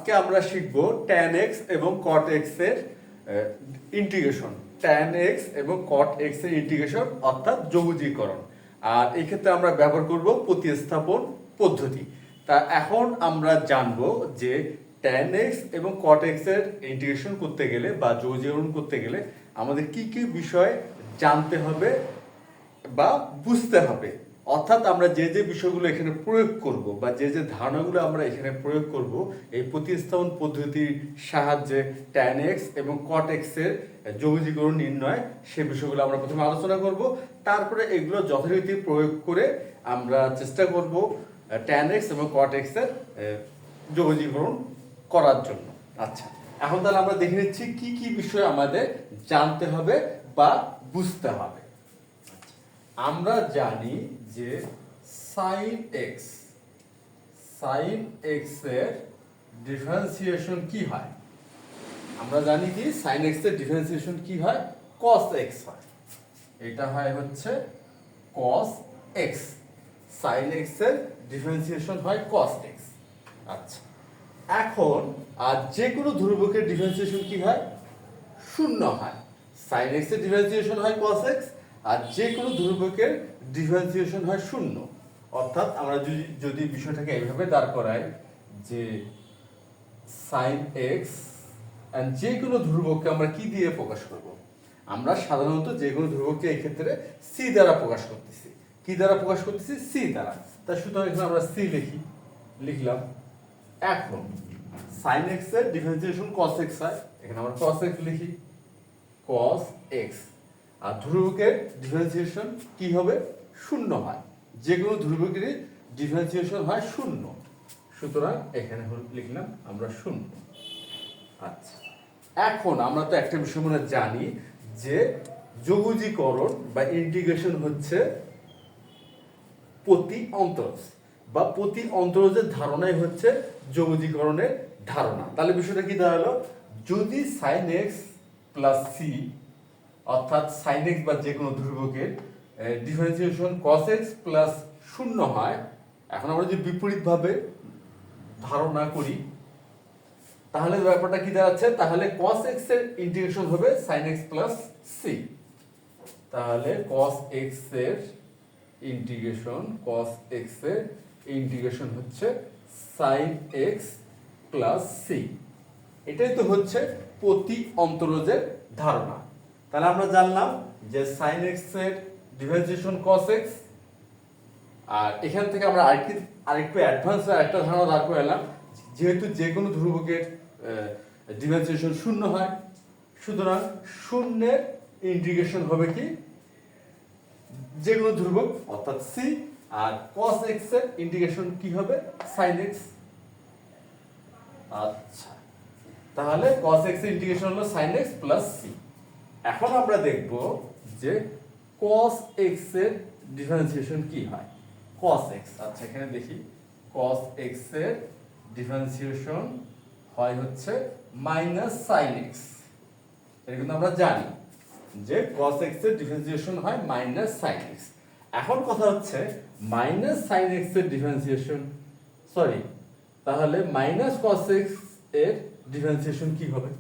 আজকে আমরা শিখব tan x এবং cot x এর ইন্টিগ্রেশন। tan x এবং cot x এর ইন্টিগ্রেশন অর্থাৎ যৌগীকরণ। আর এই ক্ষেত্রে আমরা ব্যবহার করব প্রতিস্থাপন পদ্ধতি। তা এখন আমরা জানব যে tan x এবং cot x এর ইন্টিগ্রেশন করতে গেলে বা যৌগীকরণ করতে গেলে আমাদের কি কি বিষয় জানতে হবে বা বুঝতে হবে। অর্থাৎ আমরা যে যে বিষয়গুলো এখানে প্রয়োগ করব বা যে যে ধারণাগুলো আমরা এখানে প্রয়োগ করব এই প্রতিস্থাপন পদ্ধতির সাহায্যে tan x এবং cot x এর যৌগীকরণ নির্ণয় সে বিষয়গুলো আমরা প্রথমে আলোচনা করব। তারপরে এগুলো যথারীতি প্রয়োগ করে আমরা চেষ্টা করব tan x এবং cot x এর যৌগীকরণ করার জন্য। আচ্ছা, এখন তাহলে আমরা দেখে নিচ্ছি কি কি বিষয় আমাদের জানতে হবে বা বুঝতে হবে। আমরা জানি যে sin x এর ডিফারেন্সিয়েশন কি হয়। আমরা জানি কি sin x এর ডিফারেন্সিয়েশন কি হয়, cos x হয়। এটা হয় হচ্ছে cos x। sin x এর ডিফারেন্সিয়েশন হয় cos x। আচ্ছা, এখন আর যে কোনো ধ্রুবকের ডিফারেন্সিয়েশন কি হয়, শূন্য হয়। sin x এর ডিফারেন্সিয়েশন হয় cos x, আর যে কোনো ধ্রুবকের ডিফারেন্সিয়েশন হয় শূন্য। অর্থাৎ আমরা যদি বিষয়টাকে এইভাবে দাঁড় করাই যে sin x এন্ড যে কোনো ধ্রুবককে আমরা কি দিয়ে প্রকাশ করব, আমরা সাধারণত যে কোনো ধ্রুবককে এই ক্ষেত্রে c দ্বারা প্রকাশ করতেছি। কি দ্বারা প্রকাশ করতেছি, c দ্বারা। তাই সুতরাং এখানে আমরা c লিখলাম। এখন sin x এর ডিফারেন্সিয়েশন cos x হয়, এখানে আমরা cos x লিখি, cos x। আর ধ্রুবকের ডিফারেন্সিয়েশন কি হবে, শূন্য হয়। যে কোনো ধ্রুবকের ডিফারেন্সিয়েশন হয় শূন্য, সুতরাং এখানে লিখলাম আমরা শূন্য। আচ্ছা, এখন আমরা তো একটা বিষয় মনে জানি যে যৌগীকরণ বা ইন্টিগ্রেশন হচ্ছে প্রতি অন্তরজ বা প্রতি অন্তরজের ধারণাই হচ্ছে যৌগীকরণের ধারণা। তাহলে বিষয়টা কি দাঁড়ালো, যদি sin x প্লাস c অর্থাৎ sin x বা যে কোনো ধ্রুবকের ডিফারেন্সিয়েশন cos x প্লাস শূন্য হয়, এখন আমরা যদি বিপরীতভাবে ধারণা করি তাহলে ব্যাপারটা কি দাঁড়াচ্ছে, তাহলে cos x এর ইন্টিগ্রেশন হবে sin x প্লাস c। তাহলে cos x এর ইন্টিগ্রেশন হচ্ছে sin x প্লাস c। এটাই তো হচ্ছে প্রতি অন্তরজের ধারণা। তাহলে আমরা জানলাম যে sin x এর ডিফারেন্সিয়েশন cos x, আর এখান থেকে আমরা আরেকটু অ্যাডভান্স একটা ধারণা দাঁড় করে এলাম, যেহেতু যে কোনো ধ্রুবকের ডিফারেন্সিয়েশন শূন্য হয়, সুতরাং শূন্যের ইন্টিগ্রেশন হবে কি যে কোনো ধ্রুবক অর্থাৎ c, আর cos x এর ইন্টিগ্রেশন কি হবে sin x। আচ্ছা, তাহলে cos x এর ইন্টিগ্রেশন হলো sin x প্লাস c। এখন আমরা দেখব যে cos x এর ডিফারেন্সিয়েশন কি হয়, cos x। আচ্ছা, এখানে দেখি cos x এর ডিফারেন্সিয়েশন হয় হচ্ছে মাইনাস sin x। এটা কিন্তু আমরা জানি যে cos x এর ডিফারেন্সিয়েশন হয় মাইনাস sin x। এখন কথা হচ্ছে মাইনাস sin x এর ডিফারেন্সিয়েশন তাহলে মাইনাস cos x এর ডিফারেন্সিয়েশন কি হবে,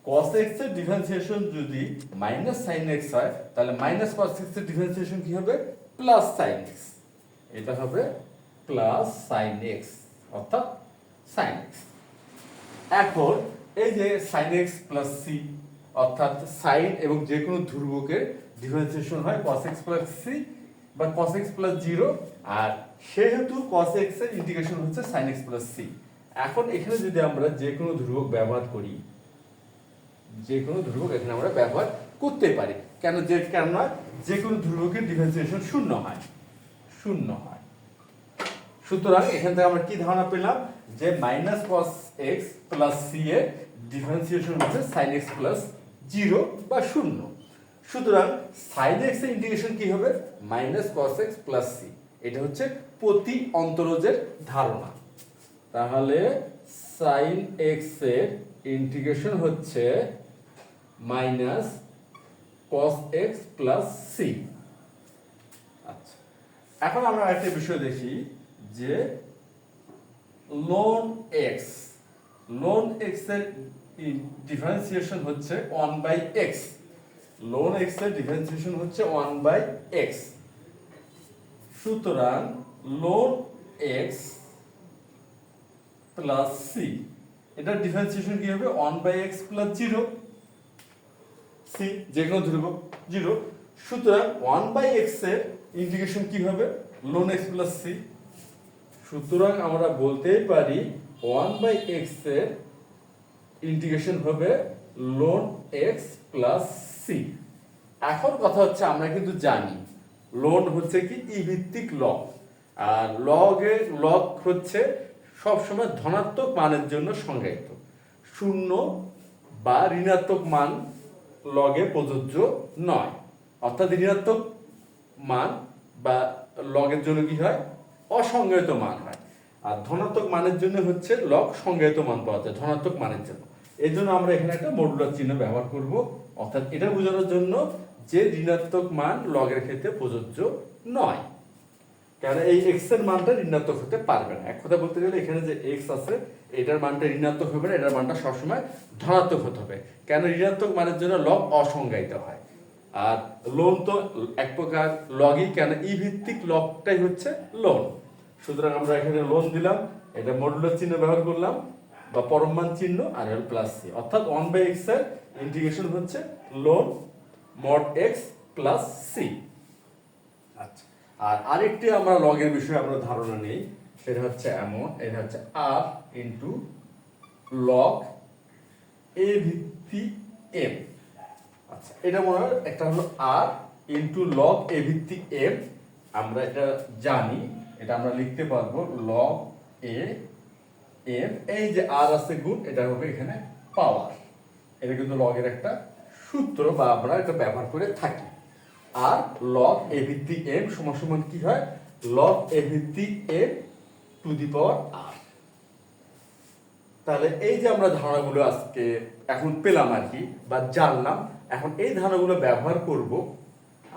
cos x এর ডিফারেন্সিয়েশন যদি মাইনাস sin x হয় তাহলে মাইনাস cos x এর ডিফারেন্সিয়েশন কি হবে, প্লাস sin x। এটা হবে প্লাস sin x অর্থাৎ sin x। এখন এই যে sin x প্লাস c অর্থাৎ sin এবং যে কোনো ধ্রুবকের ডিফারেন্সিয়েশন হয় cos x প্লাস c বা cos x প্লাস 0, আর সেহেতু cos x এর ইন্টিগ্রেশন হচ্ছে sin x প্লাস c। এখন এখানে যদি আমরা যে কোনো ধ্রুবক ব্যবহার করি, যে কোনো ধ্রুবক এখানে আমরা ব্যবহার করতে পারি, কেন যে কোনো ধ্রুবকের ডিফারেন্সিয়েশন শূন্য হয়। সুতরাং এখান থেকে আমরা কি ধারণা পেলাম যে minus cos x plus c এর ডিফারেন্সিয়েশন হচ্ছে sin x প্লাস 0 বা শূন্য। সুতরাং sin x এর ইন্টিগ্রেশন কি হবে, minus cos x plus c। এটা হচ্ছে প্রতি অন্তরজের ধারণা। তাহলে sin x এর ইন্টিগ্রেশন হচ্ছে minus cos x plus c। আচ্ছা, এখন আমরা একটা বিষয় দেখি যে ln x, ln x এর ডিফারেন্সিয়েশন হচ্ছে 1/x, ln x এর ডিফারেন্সিয়েশন হচ্ছে 1/x। সুতরাং ln x প্লাস c, এটা ডিফারেন্সিয়েশন কি হবে? 1/x প্লাস 0, c যে কোনো ধ্রুবক 0। সুতরাং 1/x এর ইন্টিগ্রেশন কি হবে? ln x plus c। সুতরাং আমরা বলতেই পারি 1/x এর ইন্টিগ্রেশন হবে ln x প্লাস c। এখন কথা হচ্ছে আমরা কিন্তু জানি ln হচ্ছে কি ই ভিত্তিক লগ, আর লগ হচ্ছে সবসময় ধনাত্মক মানের জন্য সংজ্ঞায়িত। শূন্য বা ঋণাত্মক মান লগে প্রযোজ্য নয়, অর্থাৎ ঋণাত্মক মান বা লগের জন্য কি হয়? অসংজ্ঞায়িত মান হয়। আর ধনাত্মক মানের জন্য হচ্ছে লগ সংজ্ঞায়িত মান পাওয়া যায় ধনাত্মক মানের জন্য। এই জন্য আমরা এখানে একটা মডুলার চিহ্ন ব্যবহার করব, অর্থাৎ এটা বোঝানোর জন্য যে ঋণাত্মক মান লগের ক্ষেত্রে প্রযোজ্য নয়, কারণ এই x এর মানটা ঋণাত্মক হতে পারবে না। এক কথা বলতে গেলে এখানে যে x আছে এটার মানটা ঋণাত্মক হবে না, এটার মানটা সবসময় ধনাত্মক হতে হবে, কেন ঋণাত্মক মানের জন্য লগ অসংজ্ঞায়িত হয়। আর লোন তো এক প্রকার লগই, কেন ই ভিত্তিক লগটাই হচ্ছে লোন। সুতরাং আমরা এখানে লোন দিলাম, এটা মডুলার চিহ্ন ব্যবহার করলাম বা পরমমান চিহ্ন, আর হল প্লাস সি, অর্থাৎ 1/x এর ইন্টিগ্রেশন হচ্ছে ln mod x plus c. আচ্ছা, আর আরেকটি আমরা লগের বিষয়ে আমরা ধারণা নেই, সেটা হচ্ছে এমন, এটা হচ্ছে r ইন্টু লগ এ ভিত্তি m। আচ্ছা, এটা মনে হয় একটা হলো r ইন্টু লগ এ ভিত্তি m, আমরা এটা জানি, এটা আমরা লিখতে পারবো লগ এ m, এই যে r আছে গুণ, এটা হবে এখানে পাওয়ার। এটা কিন্তু লগের একটা সূত্র বা আমরা এটা ব্যবহার করে থাকি। আর লগ এ ভিত্তি m সমান সমান কি হয়? লগ এ ভিত্তি m to the power r। তাহলে এই যে আমরা ধারণাগুলো আজকে এখন পেলাম আর কি, বা জানলাম, এখন এই ধারণাগুলো ব্যবহার করব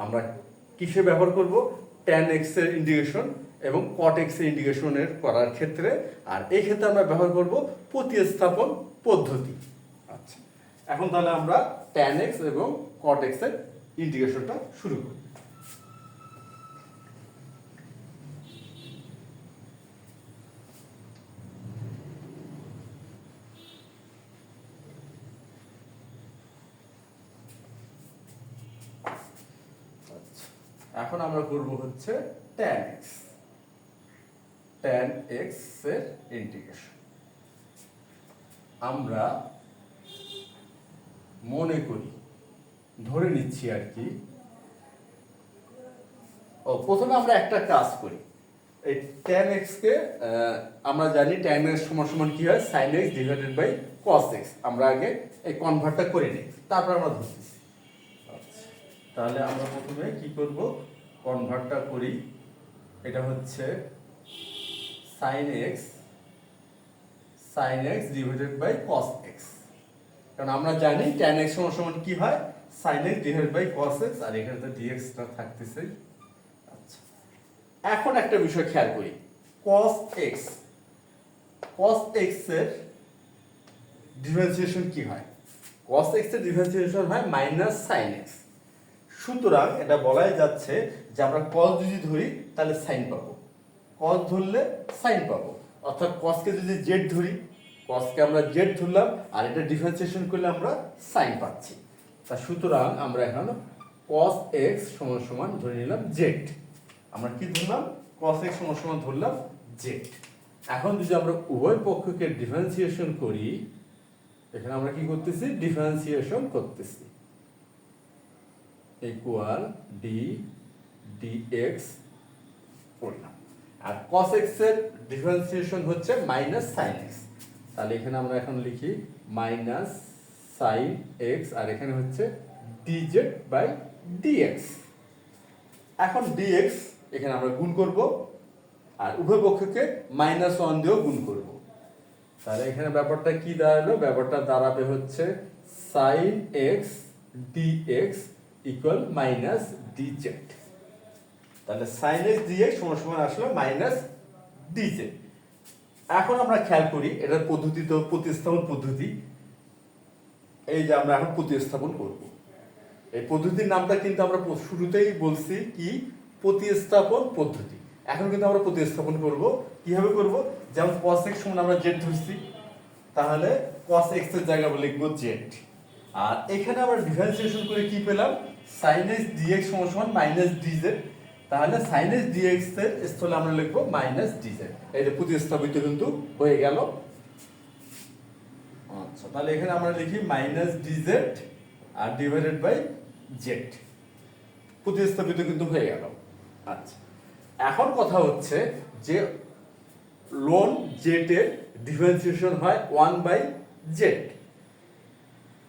আমরা কিসে ব্যবহার করব? tan x এর ইন্টিগ্রেশন এবং cot x এর ইন্টিগ্রেশনের করার ক্ষেত্রে, আর এই ক্ষেত্রে আমরা ব্যবহার করব প্রতিস্থাপন পদ্ধতি। আচ্ছা, এখন তাহলে আমরা tan x এবং cot x এর ইন্টিগ্রেশনটা শুরু করি। এখন আমরা করব হচ্ছে tan x, tan x এর ইন্টিগ্রেশন। আমরা মনে করি, ধরে নিচ্ছি আর কি, প্রথমে আমরা একটা কাজ করি, এই tan x কে আমরা জানি tan x সমান সমান কি হয়? sin x divided by cos x। আমরা আগে এই কনভার্টটা করে নিই, তারপর আমরা ধরতেছি। আচ্ছা, তাহলে আমরা প্রথমে কি করব? কনভার্টটা করি। এটা হচ্ছে sin x divided by cos x, কারণ আমরা জানি tan x সমান সমান কি হয়? sin x divided by cos x, আর এখানে তো dx টা থাকতেছে। আচ্ছা, এখন একটা বিষয় খেয়াল করি, cos x এর ডিফারেন্সিয়েশন কি হয়? cos x এর ডিফারেন্সিয়েশন হয় মাইনাস sin x। সুতরাং এটা বলাই যাচ্ছে যে আমরা cos যদি ধরি তাহলে sin পাবো, cos ধরলে sin পাবো, অর্থাৎ cos কে যদি z ধরি, cos কে আমরা z ধরলাম, আর এটা ডিফারেন্সিয়েশন করলে আমরা sin পাচ্ছি। তা সুতরাং আমরা এখন cos x সমান সমান ধরে নিলাম z। আমরা কি ধরলাম? cos x সমান সমান ধরলাম z। এখন যদি আমরা উভয় পক্ষকে ডিফারেন্সিয়েশন করি, এখানে আমরা কি করতেছি? ডিফারেন্সিয়েশন করতেছি, ইকুয়াল dx করলাম। আর cos x এর ডিফারেন্সিয়েশন হচ্ছে মাইনাস sin x, তাহলে এখানে আমরা এখন লিখি মাইনাস sin x, আর এখানে হচ্ছে dz বাই dx। এখন dx এখানে আমরা গুণ করব, আর উভয় পক্ষকে -1 দিয়েও গুণ করব। তাহলে এখানে ব্যাপারটা কি দাঁড়ালো? ব্যাপারটা দাঁড়াবে হচ্ছে sin x dx equal minus dz। তাহলে sin x dx সমান সমান আসলো মাইনাস dz। এখন আমরা খেয়াল করি এটার পদ্ধতি তো প্রতিস্থাপন পদ্ধতি। এই যে আমরা এখন প্রতিস্থাপন করব, এই পদ্ধতির নামটা কিন্তু আমরা শুরুতেই বলছি কি প্রতিস্থাপন পদ্ধতি। এখন কিন্তু আমরা প্রতিস্থাপন করব। কিভাবে করব? যেমন cos x সমান আমরা z ধরছি, তাহলে cos x এর জায়গায় লিখব z। আর এখানে আমরা ডিফারেন্সিয়েশন করে কি পেলাম? sin x dx সমান -dz, তাহলে sin x dx এর স্থলে আমরা লিখব -dz। এই যে প্রতিস্থাপিত কিন্তু হয়ে গেল। আচ্ছা, তাহলে এখানে আমরা লিখি -dz আর ডিভাইডেড বাই z, প্রতিস্থাপিত কিন্তু হয়ে গেল। আচ্ছা, এখন কথা হচ্ছে যে ln z এর ডিফারেন্সিয়েশন হয় 1/z।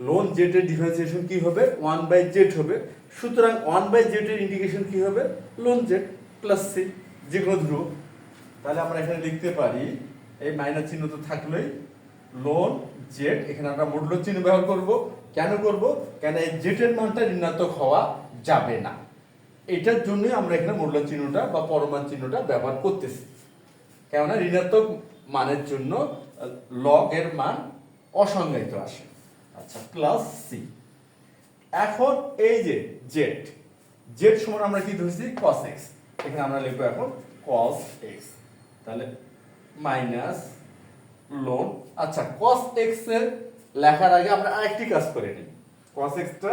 ln z এর ডিফারেন্সিয়েশন কি হবে? 1/z হবে। সুতরাং 1/z এর ইন্টিগ্রেশন কি হবে? ln z প্লাস c, যে কোনো ধ্রুব। তাহলে আমরা এখানে লিখতে পারি, এই মাইনাস চিহ্ন তো থাকলোই, ln z, এখানে আমরা মডুলাস চিহ্ন ব্যবহার করব। কেন করব? কেন এই z এর মানটা ঋণাত্মক হওয়া যাবে না, এটার জন্যই আমরা এখানে মডুলাস চিহ্নটা বা পরমান চিহ্নটা ব্যবহার করতেছি। কেননা ঋণাত্মক মানের জন্য লগ এর মান অসংজ্ঞায়িত আসে। আচ্ছা, প্লাস সি। এখন এই যে z সমান আমরা কি ধরছি? cos x। এখানে আমরা লিখবো এখন cos x, তাহলে মাইনাস ln। আচ্ছা, cos x এর লেখার আগে আমরা আরেকটি কাজ করে নিই। cos x টা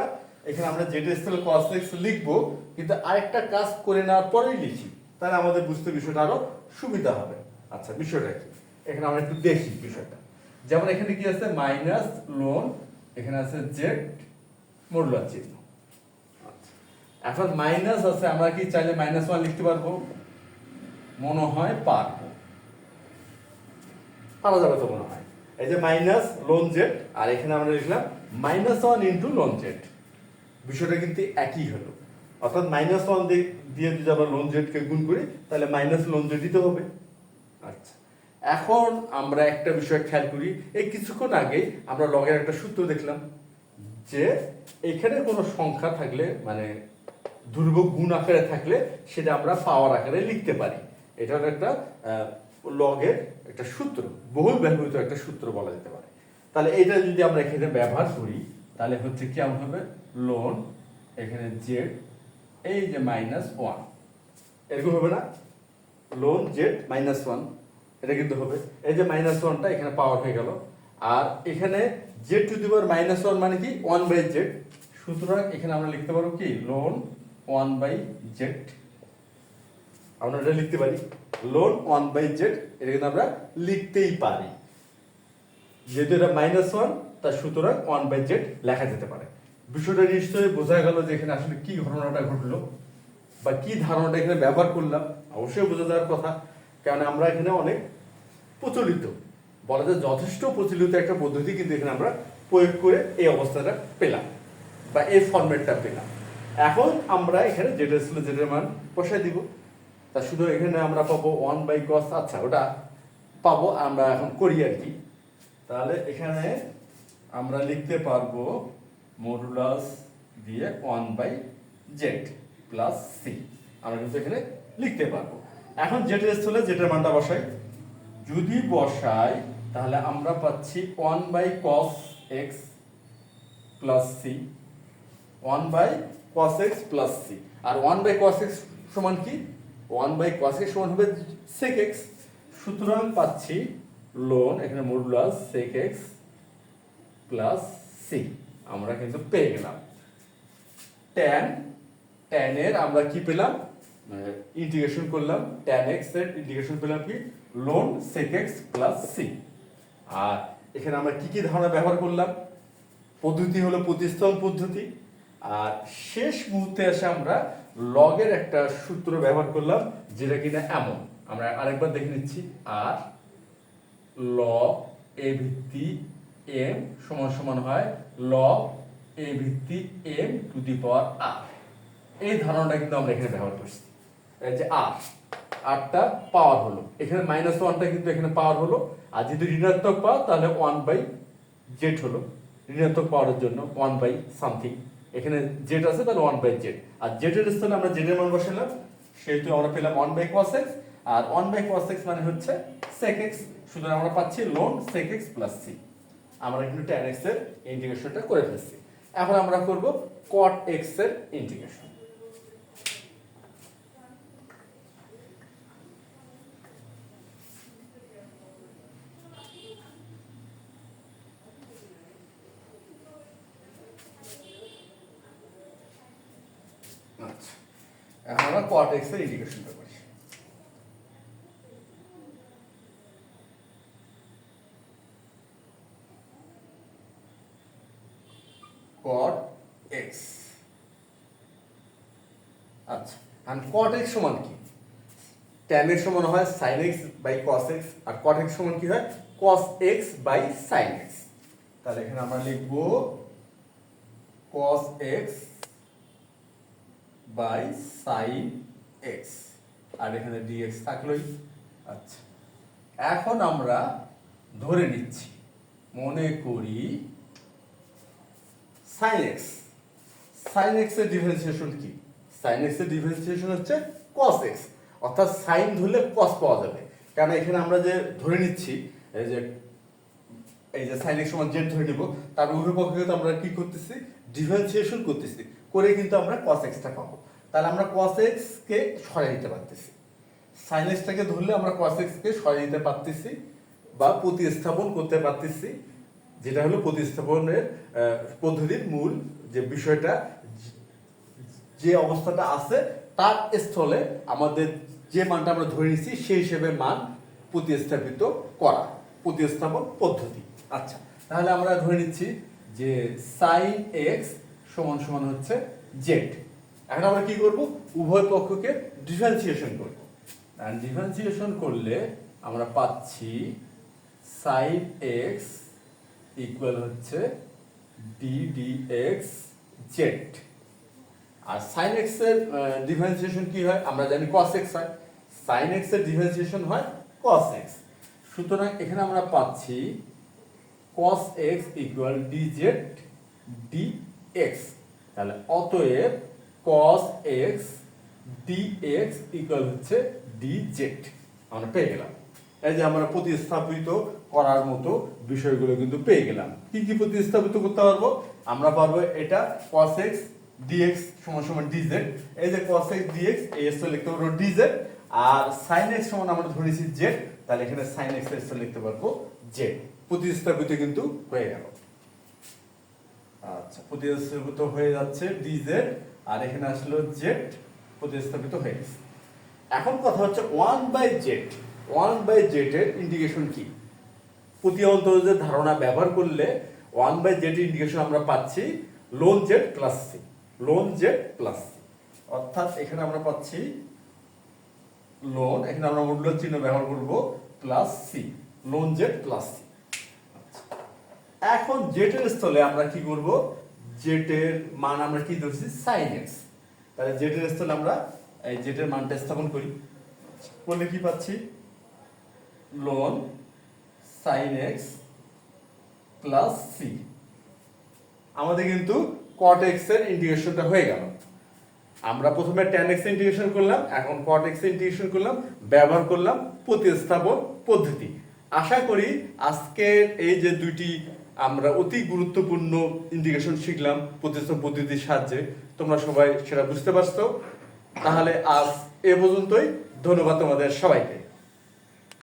এখানে আমরা z এর স্থলে cos x লিখবো, কিন্তু আরেকটা কাজ করে নেওয়ার পরেই লিখি, তাহলে আমাদের বুঝতে বিষয়টা আরো সুবিধা হবে। আচ্ছা, বিষয়টা কি এখানে আমরা একটু দেখি বিষয়টা। যেমন এখানে কি আছে? মাইনাস ln, এখানে আছে z মডুলাস চিহ্ন। আচ্ছা, এখন মাইনাস আছে, আমরা কি চাইলে -1 লিখতে পারবো? মনে হয় পারবো, পারা যাবে তো মনে হয়। এই যে মাইনাস ln z, আর এখানে আমরা লিখলাম -1 ইন্টু ln z। বিষয়টা কিন্তু একই হলো, অর্থাৎ -1 দিয়ে যদি আমরা ln z কে গুণ করি তাহলে -ln z দিতে হবে। আচ্ছা, এখন আমরা একটা বিষয় খেয়াল করি, এই কিছুক্ষণ আগে আমরা লগের একটা সূত্র দেখলাম যে এখানে কোনো সংখ্যা থাকলে, মানে ধ্রুবক গুণ আকারে থাকলে, সেটা আমরা পাওয়ার আকারে লিখতে পারি। এটা হলো একটা লগের একটা সূত্র, বহুল ব্যবহৃত একটা সূত্র বলা যেতে পারে। তাহলে এটা যদি আমরা এখানে ব্যবহার করি তাহলে হচ্ছে কেমন হবে? ln, এখানে z, এই যে -1, এরকম হবে না? ln z -1, এটা কিন্তু হবে। এই যে -1টা এখানে পাওয়ার হয়ে গেল, আর এখানে z টু দি পাওয়ার -1 মানে কি? 1/z। সুতরাং এখানে আমরা লিখতে পারবো কি? ln 1/z। আমরা এটা লিখতে পারি ln 1/z, এটা কিন্তু আমরা লিখতেই পারি। যেহেতু এটা -1, তার সুতরাং 1/z লেখা যেতে পারে। বিষয়টা নিশ্চয়ই বোঝা গেল যে এখানে আসলে কি ঘটনাটা ঘটলো বা কি ধারণাটা এখানে ব্যবহার করলাম। অবশ্যই বোঝা যাওয়ার কথা, কারণ আমরা এখানে অনেক প্রচলিত, বলা যায় যথেষ্ট প্রচলিত একটা পদ্ধতি কিন্তু এখানে আমরা প্রয়োগ করে এই অবস্থাটা পেলাম বা এই ফরম্যাটটা পেলাম। এখন আমরা এখানে যেটা ছিল যেটার মান বসাই দিব, তা শুধু এখানে আমরা পাবো 1/cos। আচ্ছা, ওটা পাবো, আমরা এখন করি আর কি। তাহলে এখানে আমরা লিখতে পারবো মডুলাস দিয়ে 1/z প্লাস সি, আমরা কিন্তু এখানে লিখতে পারবো। এখন যেটার স্থলে যেটার মানটা বসাই, যদি বসাই তাহলে আমরা পাচ্ছি 1/cos x plus C, 1/cos x plus C. আর 1/cos x সমান কি? 1/cos x সমান হবে sec x। সুতরাং পাচ্ছি ln, এখানে modulus sec x plus c, আমরা কিন্তু পেয়ে গেলাম। tan এর আমরা কি পেলাম? ইন্টিগ্রেশন করলাম, tan x এর ইন্টিগ্রেশন পেলাম কি? ln sec x plus C. আর এখানে আমরা কি কি ধারণা ব্যবহার করলাম? পদ্ধতি হলো প্রতিস্থাপন পদ্ধতি। আর শেষ মুহূর্তে এসে আমরা লগের একটা সূত্র ব্যবহার করলাম, যেটা কিনা এমন, আমরা আরেকবার দেখে নিচ্ছি। আর log a ভিত্তি m সমান সমান হয় log a ভিত্তি m to the power r। এই ধারণাটা কিন্তু আমরা এখানে ব্যবহার করছি। এই যে আরটা পাওয়ার হলো, এখানে -1টা কিন্তু এখানে পাওয়ার হলো, আর যদি ঋণাত্মক পাওয়ার তাহলে 1/z হলো, ঋণাত্মক পাওয়ারের জন্য 1/something, এখানে z আছে তাহলে 1/z। আর z এর স্থানে আমরা z এর মান বসালাম, সেহেতু আমরা পেলাম 1/cos x। আর 1 বাই cos x মানে হচ্ছে sec x, সুতরাং আমরা পাচ্ছি ln sec x plus c। আমরা কিন্তু tan x এর ইন্টিগ্রেশনটা করে ফেলছি। এখন আমরা করব cot x এর ইন্টিগ্রেশন। আচ্ছা, এখন আমরা cot x এর ইন্টিগ্রেশনটা করি। cot x, আচ্ছা, আর cot x সমান কি? tan x সমান হয় sin x by cos x, আর cot x সমান কি হয়? cos x by sin x। তাহলে এখানে আমরা লিখব cos x by sin x, আর এখানে dx থাকলোই। আচ্ছা, এখন আমরা ধরে নিচ্ছি, মনে করি sin x, sin x এর ডিফারেন্সিয়েশন কি? sin x এর ডিফারেন্সিয়েশন হচ্ছে cos x, অর্থাৎ sin ধরলে cos পাওয়া যাবে। কারণ এখানে আমরা যে ধরে নিচ্ছি এই যে sin x সমান z ধরে নিব, তার উভয় পক্ষকে তো আমরা কি করতেছি? ডিফারেন্সিয়েশন করতেছি, করে কিন্তু আমরা cos x টা পাবো। তাহলে আমরা cos x কে সরিয়ে দিতে পারতেছি, sin x টাকে ধরলে আমরা cos x কে সরিয়ে দিতে পারতেছি বা প্রতিস্থাপন করতে পারতেছি, যেটা হলো প্রতিস্থাপনের পদ্ধতির মূল যে বিষয়টা, যে অবস্থাটা আছে তার স্থলে আমাদের যে মানটা আমরা ধরে নিচ্ছি সেই হিসেবে মান প্রতিস্থাপিত করা, প্রতিস্থাপন পদ্ধতি। আচ্ছা, তাহলে আমরা ধরে নিচ্ছি যে sin x সমান সমান হচ্ছে z। এখন আমরা কি করব? উভয় পক্ষকে ডিফারেন্সিয়েশন করব, আর ডিফারেন্সিয়েশন করলে আমরা পাচ্ছি sin x ইকুয়াল হচ্ছে d dx z। আর sin x এর ডিফারেন্সিয়েশন কি হয়? আমরা জানি cos x হয়, sin x এর ডিফারেন্সিয়েশন হয় cos x। সুতরাং এখানে আমরা পাচ্ছি cos x equal dz dx। তাহলে অতএব cos x dx ইকুয়াল হচ্ছে dz আমরা পেয়ে গেলাম। এই যে আমরা প্রতিস্থাপিত করার মতো বিষয়গুলো কিন্তু পেয়ে গেলাম। কি কি প্রতিস্থাপিত করতে পারবো? আমরা পারবো এটা cos x dx সমান সমান dz, এই যে cos x dx এই স্থলে লিখতে পারবো dz, আর sin x সমান আমরা ধরেছি z, তাহলে এখানে sin x এর স্থলে লিখতে পারবো z। প্রতিস্থাপিত কিন্তু হয়ে গেল। আচ্ছা, প্রতিস্থাপিত হয়ে যাচ্ছে dz, আর এখানে আসলো z, প্রতিস্থাপিত হয়ে গেছে। এখন কথা হচ্ছে 1/z, 1/z এর ইন্টিগ্রেশন কি? প্রতি অন্তরজের ধারণা ব্যবহার করলে 1/z এর ইন্টিগ্রেশন আমরা পাচ্ছি ln z plus c, ln z plus c, অর্থাৎ এখানে আমরা পাচ্ছি ln, এখানে আমরা মূল্য চিহ্ন ব্যবহার করব plus c, ln z plus c। এখন z এর স্থলে আমরা কি করব? z এর মান আমরা কি ধরছি? sin x। তাহলে z এর স্থলে আমরা এই z এর মানটা স্থাপন করি, করলে কি পাচ্ছি? ln sin x plus c। আমাদের কিন্তু cot x এর ইন্টিগ্রেশনটা হয়ে গেল। আমরা প্রথমে tan x এর ইন্টিগ্রেশন করলাম, এখন cot x এর ইন্টিগ্রেশন করলাম, ব্যবহার করলাম প্রতিস্থাপন পদ্ধতি। আশা করি আজকের এই যে দুইটি আমরা অতি গুরুত্বপূর্ণ ইন্টিগ্রেশন শিখলাম প্রতিস্থাপন পদ্ধতির সাহায্যে, তোমরা সবাই সেটা বুঝতে পারছো। তাহলে আজ এ পর্যন্তই। ধন্যবাদ তোমাদের সবাইকে।